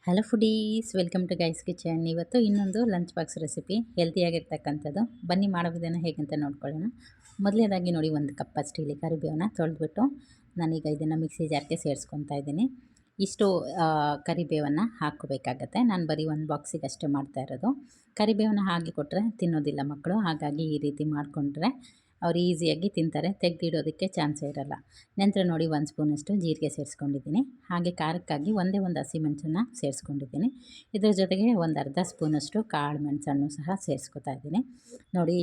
Hello foodies, welcome to guys kitchen. ಇವತ್ತು ಇನ್ನೊಂದು lunch box recipe, ಹೆಲ್ತಿಯಾಗಿರ್ತಕ್ಕಂಥದ್ದು. ಬನ್ನಿ ಮಾಡೋ ವಿಧಾನ ಹೇಗಂತ ನೋಡ್ಕೊಳ್ಳೋಣ. ಮೊದಲನೇದಾಗಿ ನೋಡಿ, 1 ಕಪ್ ಅಷ್ಟು ಇಲ್ಲಿ ಕರಿಬೇವನ್ನ ತೊಳೆದ್ಬಿಟ್ಟು ನಾನೀಗ ಇದನ್ನು ಮಿಕ್ಸಿ ಜಾರ್ಗೆ ಸೇರಿಸ್ಕೊತಾ ಇದ್ದೀನಿ. ಇಷ್ಟು ಕರಿಬೇವನ್ನು ಹಾಕ್ಕೋಬೇಕಾಗತ್ತೆ. ನಾನು ಬರೀ 1 ಬಾಕ್ಸಿಗೆ ಅಷ್ಟೇ ಮಾಡ್ತಾ ಇರೋದು. ಕರಿಬೇವನ್ನ ಹಾಗೆ ಕೊಟ್ಟರೆ ತಿನ್ನೋದಿಲ್ಲ ಮಕ್ಕಳು, ಹಾಗಾಗಿ ಈ ರೀತಿ ಮಾಡಿಕೊಂಡ್ರೆ ಅವ್ರು ಈಸಿಯಾಗಿ ತಿಂತಾರೆ, ತೆಗೆದಿಡೋದಕ್ಕೆ ಚಾನ್ಸೇ ಇರಲ್ಲ. ನಂತರ ನೋಡಿ 1 ಸ್ಪೂನಷ್ಟು ಜೀರಿಗೆ ಸೇರಿಸ್ಕೊಂಡಿದ್ದೀನಿ. ಹಾಗೆ ಖಾರಕ್ಕಾಗಿ ಒಂದೇ ಒಂದು ಹಸಿಮೆಣಸನ್ನು ಸೇರಿಸ್ಕೊಂಡಿದ್ದೀನಿ. ಇದ್ರ ಜೊತೆಗೆ ಒಂದು ಅರ್ಧ ಸ್ಪೂನಷ್ಟು ಕಾಳು ಮೆಣಸನ್ನು ಸಹ ಸೇರಿಸ್ಕೊತಾ ಇದ್ದೀನಿ. ನೋಡಿ,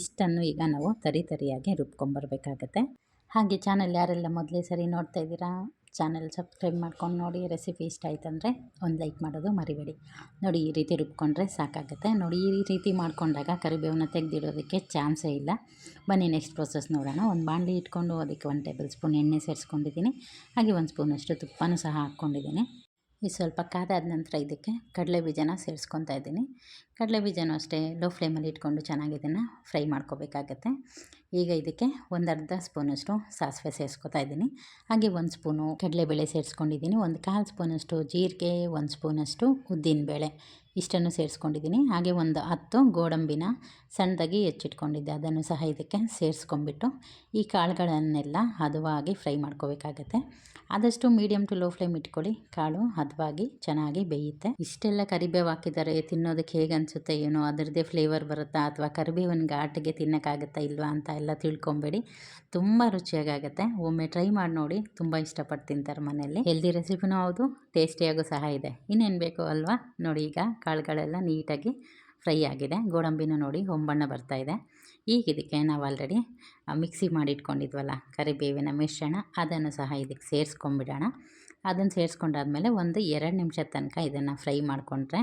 ಇಷ್ಟನ್ನು ಈಗ ನಾವು ತರಿಯಾಗಿ ರುಬ್ಕೊಂಬರ್ಬೇಕಾಗತ್ತೆ. ಹಾಗೆ ಚಾನಲ್ ಯಾರೆಲ್ಲ ಮೊದಲೇ ಸರಿ ನೋಡ್ತಾ ಇದ್ದೀರಾ, ಚಾನಲ್ ಸಬ್ಸ್ಕ್ರೈಬ್ ಮಾಡ್ಕೊಂಡು ನೋಡಿ. ರೆಸಿಪಿ ಇಷ್ಟ ಆಯ್ತಂದರೆ ಒಂದು ಲೈಕ್ ಮಾಡೋದು ಮರಿಬೇಡಿ. ನೋಡಿ, ಈ ರೀತಿ ರುಬ್ಕೊಂಡ್ರೆ ಸಾಕಾಗುತ್ತೆ. ನೋಡಿ, ಈ ರೀತಿ ಮಾಡ್ಕೊಂಡಾಗ ಕರಿಬೇವನ್ನ ತೆಗೆದಿಡೋದಕ್ಕೆ ಚಾನ್ಸೇ ಇಲ್ಲ. ಬನ್ನಿ ನೆಕ್ಸ್ಟ್ ಪ್ರೊಸೆಸ್ ನೋಡೋಣ. ಒಂದು ಬಾಣಲಿ ಇಟ್ಕೊಂಡು ಅದಕ್ಕೆ 1 ಟೇಬಲ್ ಸ್ಪೂನ್ ಎಣ್ಣೆ ಸೇರಿಸ್ಕೊಂಡಿದ್ದೀನಿ. ಹಾಗೆ 1 ಸ್ಪೂನಷ್ಟು ತುಪ್ಪನೂ ಸಹ ಹಾಕ್ಕೊಂಡಿದ್ದೀನಿ. ಇದು ಸ್ವಲ್ಪ ಕಾದಾದ ನಂತರ ಇದಕ್ಕೆ ಕಡಲೆ ಬೀಜನ ಸೇರಿಸ್ಕೊತಾ ಇದ್ದೀನಿ. ಕಡಲೆ ಬೀಜನೂ ಅಷ್ಟೇ ಲೋ ಫ್ಲೇಮಲ್ಲಿ ಇಟ್ಕೊಂಡು ಚೆನ್ನಾಗಿ ಇದನ್ನು ಫ್ರೈ ಮಾಡ್ಕೋಬೇಕಾಗತ್ತೆ. ಈಗ ಇದಕ್ಕೆ ಒಂದು ಅರ್ಧ ಸ್ಪೂನಷ್ಟು ಸಾಸಿವೆ ಸೇರಿಸ್ಕೊತಾ ಇದ್ದೀನಿ. ಹಾಗೆ 1 ಸ್ಪೂನು ಕಡಲೆಬೇಳೆ ಸೇರಿಸ್ಕೊಂಡಿದ್ದೀನಿ. 1/4 ಸ್ಪೂನಷ್ಟು ಜೀರಿಗೆ, 1 ಸ್ಪೂನಷ್ಟು ಉದ್ದಿನಬೇಳೆ ಇಷ್ಟನ್ನು ಸೇರಿಸ್ಕೊಂಡಿದ್ದೀನಿ. ಹಾಗೆ ಒಂದು 10 ಗೋಡಂಬಿನ ಸಣ್ಣದಾಗಿ ಹೆಚ್ಚಿಟ್ಕೊಂಡಿದ್ದೆ, ಅದನ್ನು ಸಹ ಇದಕ್ಕೆ ಸೇರಿಸ್ಕೊಂಡ್ಬಿಟ್ಟು ಈ ಕಾಳುಗಳನ್ನೆಲ್ಲ ಹದವಾಗಿ ಫ್ರೈ ಮಾಡ್ಕೋಬೇಕಾಗತ್ತೆ. ಆದಷ್ಟು ಮೀಡಿಯಮ್ ಟು ಲೋ ಫ್ಲೇಮ್ ಇಟ್ಕೊಳ್ಳಿ, ಕಾಳು ಹದವಾಗಿ ಚೆನ್ನಾಗಿ ಬೇಯುತ್ತೆ. ಇಷ್ಟೆಲ್ಲ ಕರಿಬೇವು ಹಾಕಿದ್ದಾರೆ, ತಿನ್ನೋದಕ್ಕೆ ಹೇಗೆ ಅನಿಸುತ್ತೆ ಏನೋ, ಅದರದ್ದೇ ಫ್ಲೇವರ್ ಬರುತ್ತಾ ಅಥವಾ ಕರಿಬೇವಿನ ಘಾಟಿಗೆ ತಿನ್ನೋಕ್ಕಾಗುತ್ತಾ ಇಲ್ವಾ ಅಂತ ಎಲ್ಲ ತಿಳ್ಕೊಬೇಡಿ. ತುಂಬ ರುಚಿಯಾಗುತ್ತೆ. ಒಮ್ಮೆ ಟ್ರೈ ಮಾಡಿ ನೋಡಿ, ತುಂಬ ಇಷ್ಟಪಟ್ಟು ತಿಂತಾರೆ ಮನೆಯಲ್ಲಿ. ಹೆಲ್ದಿ ರೆಸಿಪಿನೂ ಹೌದು, ಟೇಸ್ಟಿಯಾಗೂ ಸಹ ಇದೆ. ಇನ್ನೇನು ಬೇಕು ಅಲ್ವಾ. ನೋಡಿ, ಈಗ ಕಾಳುಗಳೆಲ್ಲ ನೀಟಾಗಿ ಫ್ರೈ ಆಗಿದೆ. ಗೋಡಂಬಿನೂ ನೋಡಿ ಹೊಂಬಣ್ಣ ಬರ್ತಾಯಿದೆ. ಈಗ ಇದಕ್ಕೆ ನಾವು ಆಲ್ರೆಡಿ ಮಿಕ್ಸಿ ಮಾಡಿಟ್ಕೊಂಡಿದ್ವಲ್ಲ ಕರಿಬೇವಿನ ಮಿಶ್ರಣ, ಅದನ್ನು ಸಹ ಇದಕ್ಕೆ ಸೇರಿಸ್ಕೊಂಡ್ಬಿಡೋಣ. ಅದನ್ನು ಸೇರಿಸ್ಕೊಂಡಾದ್ಮೇಲೆ ಒಂದು 2 ನಿಮಿಷದ ತನಕ ಇದನ್ನು ಫ್ರೈ ಮಾಡಿಕೊಂಡ್ರೆ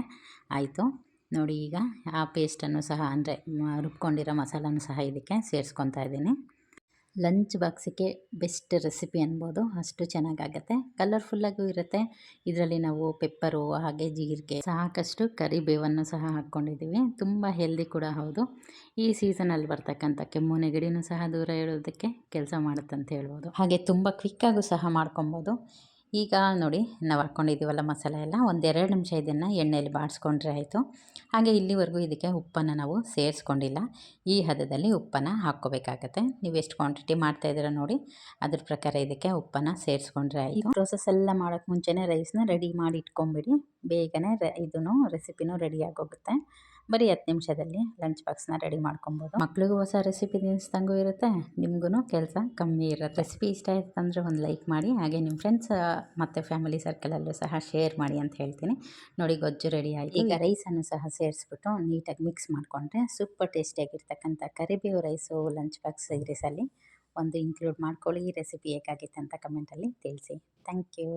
ಆಯಿತು. ನೋಡಿ, ಈಗ ಆ ಪೇಸ್ಟನ್ನು ಸಹ ಅಂದರೆ ರುಬ್ಕೊಂಡಿರೋ ಮಸಾಲನೂ ಸಹ ಇದಕ್ಕೆ ಸೇರಿಸ್ಕೊತಾ ಇದ್ದೀನಿ. ಲಂಚ್ ಬಾಕ್ಸಿಗೆ ಬೆಸ್ಟ್ ರೆಸಿಪಿ ಅನ್ಬೋದು, ಅಷ್ಟು ಚೆನ್ನಾಗಾಗತ್ತೆ. ಕಲರ್ಫುಲ್ಲಾಗೂ ಇರುತ್ತೆ. ಇದರಲ್ಲಿ ನಾವು ಪೆಪ್ಪರು ಹಾಗೆ ಜೀರಿಗೆ, ಸಾಕಷ್ಟು ಕರಿಬೇವನ್ನು ಸಹ ಹಾಕ್ಕೊಂಡಿದ್ದೀವಿ. ತುಂಬ ಹೆಲ್ದಿ ಕೂಡ ಹೌದು. ಈ ಸೀಸನಲ್ಲಿ ಬರ್ತಕ್ಕಂಥ ಕೆಮ್ಮು ನೆಗಡಿನೂ ಸಹ ದೂರ ಇಡೋದಕ್ಕೆ ಕೆಲಸ ಮಾಡುತ್ತಂತ ಹೇಳ್ಬೋದು. ಹಾಗೆ ತುಂಬ ಕ್ವಿಕ್ಕಾಗೂ ಸಹ ಮಾಡ್ಕೊಬೋದು. ಈಗ ನೋಡಿ, ನಾವು ಹಾಕ್ಕೊಂಡಿದ್ದೀವಲ್ಲ ಮಸಾಲೆ ಎಲ್ಲ, 1-2 ನಿಮಿಷ ಇದನ್ನು ಎಣ್ಣೆಯಲ್ಲಿ ಬಾಡಿಸ್ಕೊಂಡ್ರೆ ಆಯಿತು. ಹಾಗೆ ಇಲ್ಲಿವರೆಗೂ ಇದಕ್ಕೆ ಉಪ್ಪನ್ನು ನಾವು ಸೇರಿಸ್ಕೊಂಡಿಲ್ಲ. ಈ ಹದದಲ್ಲಿ ಉಪ್ಪನ್ನು ಹಾಕ್ಕೋಬೇಕಾಗತ್ತೆ. ನೀವು ಎಷ್ಟು ಕ್ವಾಂಟಿಟಿ ಮಾಡ್ತಾಯಿದ್ದೀರ ನೋಡಿ, ಅದ್ರ ಪ್ರಕಾರ ಇದಕ್ಕೆ ಉಪ್ಪನ್ನು ಸೇರಿಸ್ಕೊಂಡ್ರೆ ಆಯಿತು. ಈ ಪ್ರೊಸೆಸ್ ಎಲ್ಲ ಮಾಡೋಕ್ಕೆ ಮುಂಚೆನೇ ರೈಸ್ನ ರೆಡಿ ಮಾಡಿ ಇಟ್ಕೊಂಬಿಡಿ. ಬೇಗನೆ ಇದೂ ರೆಸಿಪಿನೂ ರೆಡಿ ಆಗೋಗುತ್ತೆ. ಬರೀ 10 ನಿಮಿಷದಲ್ಲಿ ಲಂಚ್ ಬಾಕ್ಸ್ನ ರೆಡಿ ಮಾಡ್ಕೊಬೋದು. ಮಕ್ಳಿಗೂ ಹೊಸ ರೆಸಿಪಿ ತಿನ್ನಿಸ್ದಂಗೂ ಇರುತ್ತೆ, ನಿಮಗೂ ಕೆಲಸ ಕಮ್ಮಿ ಇರುತ್ತೆ. ರೆಸಿಪಿ ಇಷ್ಟ ಆಯ್ತು ಅಂದರೆ ಒಂದು ಲೈಕ್ ಮಾಡಿ. ಹಾಗೆ ನಿಮ್ಮ ಫ್ರೆಂಡ್ಸ್ ಮತ್ತು ಫ್ಯಾಮಿಲಿ ಸರ್ಕಲಲ್ಲೂ ಸಹ ಶೇರ್ ಮಾಡಿ ಅಂತ ಹೇಳ್ತೀನಿ. ನೋಡಿ, ಗೊಜ್ಜು ರೆಡಿ ಆಯಿತು. ಈಗ ರೈಸನ್ನು ಸಹ ಸೇರಿಸ್ಬಿಟ್ಟು ನೀಟಾಗಿ ಮಿಕ್ಸ್ ಮಾಡಿಕೊಂಡ್ರೆ ಸೂಪರ್ ಟೇಸ್ಟಿಯಾಗಿರ್ತಕ್ಕಂಥ ಕರಿಬೇವು ರೈಸು ಲಂಚ್ ಬಾಕ್ಸ್ ಸೀರೀಸಲ್ಲಿ ಒಂದು ಇನ್ಕ್ಲೂಡ್ ಮಾಡ್ಕೊಳ್ಳಿ. ಈ ರೆಸಿಪಿ ಹೇಗಾಗಿತ್ತು ಅಂತ ಕಮೆಂಟಲ್ಲಿ ತಿಳಿಸಿ. Thank you.